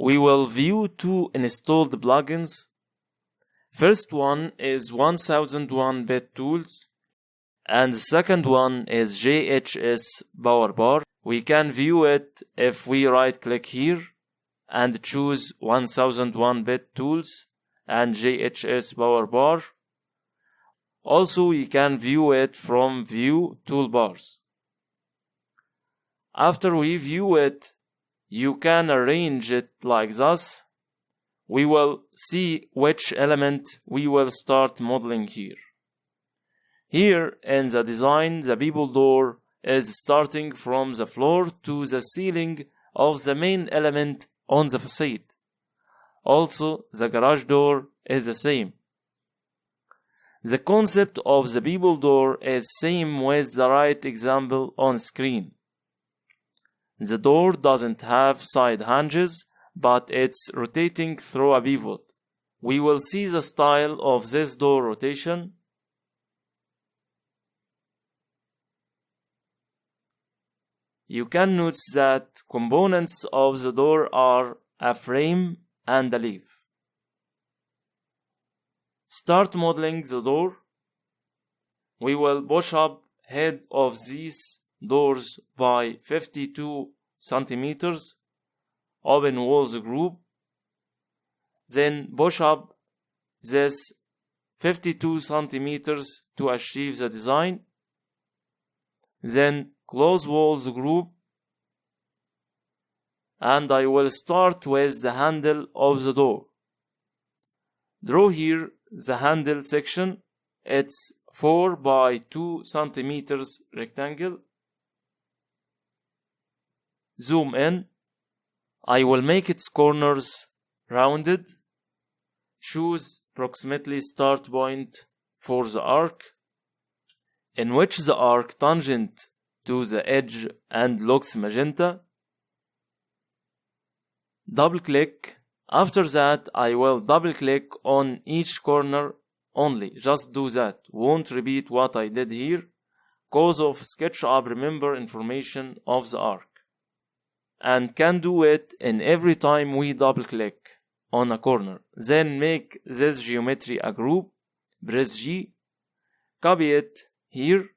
we will view two installed plugins. First one is 1001-bit tools, and the second one is JHS Power Bar. We can view it if we right click here and choose 1001-bit tools and JHS Power Bar. Also, we can view it from View Toolbars. After we view it, you can arrange it like this. We will see which element we will start modeling here. Here in the design, the people door is starting from the floor to the ceiling of the main element on the facade. Also, the garage door is the same. The concept of the people door is same with the right example on screen. The door doesn't have side hinges, but it's rotating through a pivot. We will see the style of this door rotation. You can notice that components of the door are a frame and a leaf. Start modeling the door. We will push up head of these doors by 52 centimeters. Open walls group. Then push up this 52 centimeters to achieve the design. Then close walls group. And I will start with the handle of the door. Draw here the handle section. It's 4 by 2 centimeters rectangle. Zoom in. I will make its corners rounded. Choose approximately start point for the arc, in which the arc tangent to the edge and looks magenta. Double click. After that, I will double click on each corner only. Just do that. Won't repeat what I did here, cause of SketchUp remember information of the arc. And can do it in every time we double click on a corner. Then make this geometry a group, press G, copy it here,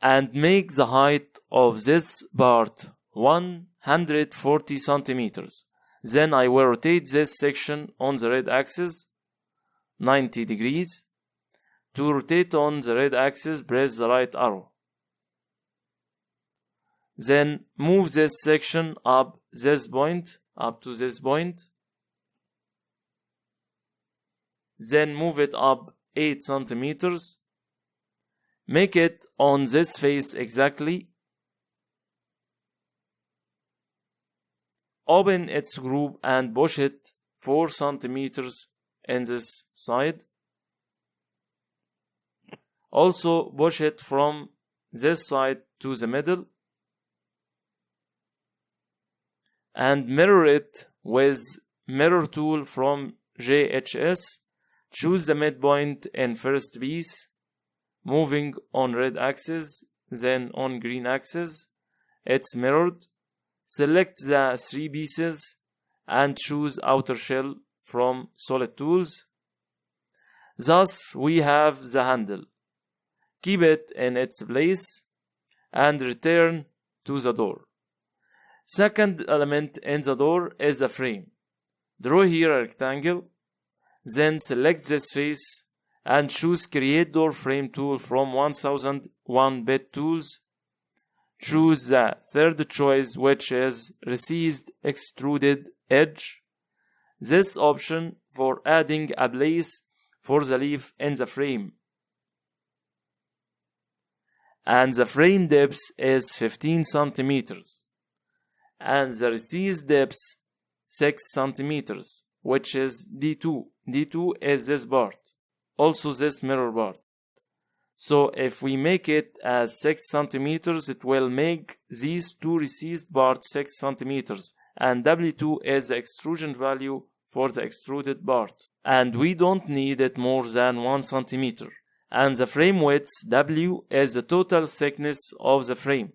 and make the height of this part 140 centimeters. Then I will rotate this section on the red axis 90 degrees. To rotate on the red axis, press the right arrow. Then move this section up to this point. Then move it up 8 centimeters. Make it on this face exactly. Open its group and push it 4 centimeters in this side. Also push it from this side to the middle. And mirror it with mirror tool from JHS. Choose the midpoint in first piece, moving on red axis, then on green axis. It's mirrored. Select the 3 pieces and choose outer shell from solid tools. Thus we have the handle. Keep it in its place and return to the door. Second element in the door is a frame. Draw here a rectangle, then select this face and choose Create Door Frame tool from 1001-bit tools. Choose the third choice, which is Recessed Extruded Edge. This option for adding a place for the leaf in the frame. And the frame depth is 15 centimeters. And the recessed depth 6 centimeters, which is D2. D2 is this part, also this mirror part. So if we make it as 6 centimeters, it will make these two recessed parts 6 centimeters, and W2 is the extrusion value for the extruded part. And we don't need it more than 1 centimeter. And the frame width W is the total thickness of the frame.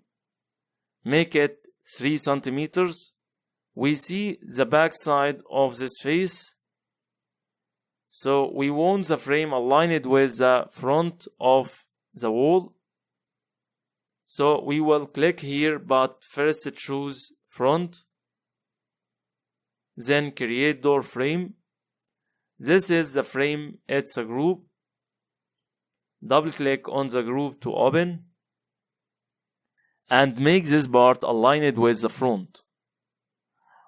Make it 3 centimeters. We see the back side of this face. So we want the frame aligned with the front of the wall. So we will click here, but first choose front. Then create door frame. This is the frame, it's a group. Double click on the group to open. And make this part aligned with the front.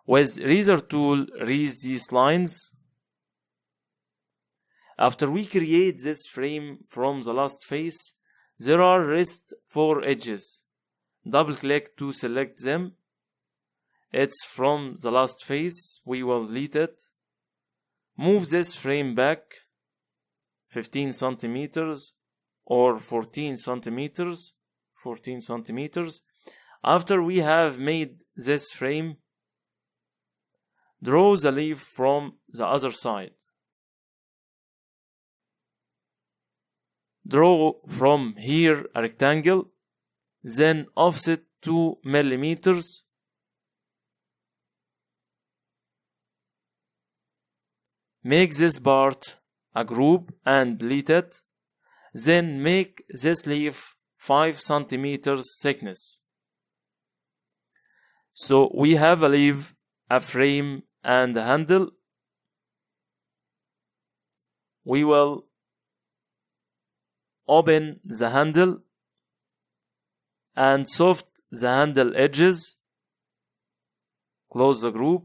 With Razor tool, erase these lines. After we create this frame from the last face, there are rest 4 edges. Double click to select them. It's from the last face, we will delete it. Move this frame back 15 centimeters or 14 centimeters. After we have made this frame, draw the leaf from the other side. Draw from here a rectangle, then offset 2 millimeters. Make this part a group and delete it. Then make this leaf 5 centimeters thickness. So we have a leaf, a frame, and a handle. We will open the handle and soft the handle edges. Close the group.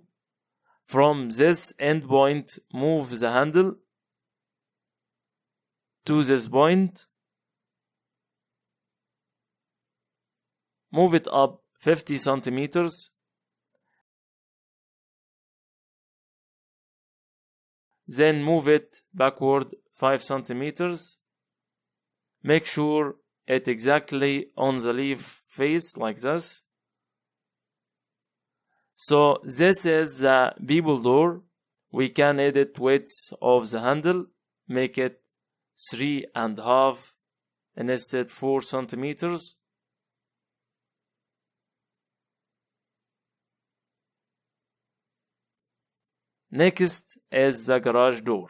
From this end point, move the handle to this point. Move it up 50 centimeters. Then move it backward 5 centimeters. Make sure it exactly on the leaf face like this. So this is the bevel door. We can edit width of the handle. Make it 3.5 instead 4 centimeters. Next is the garage door.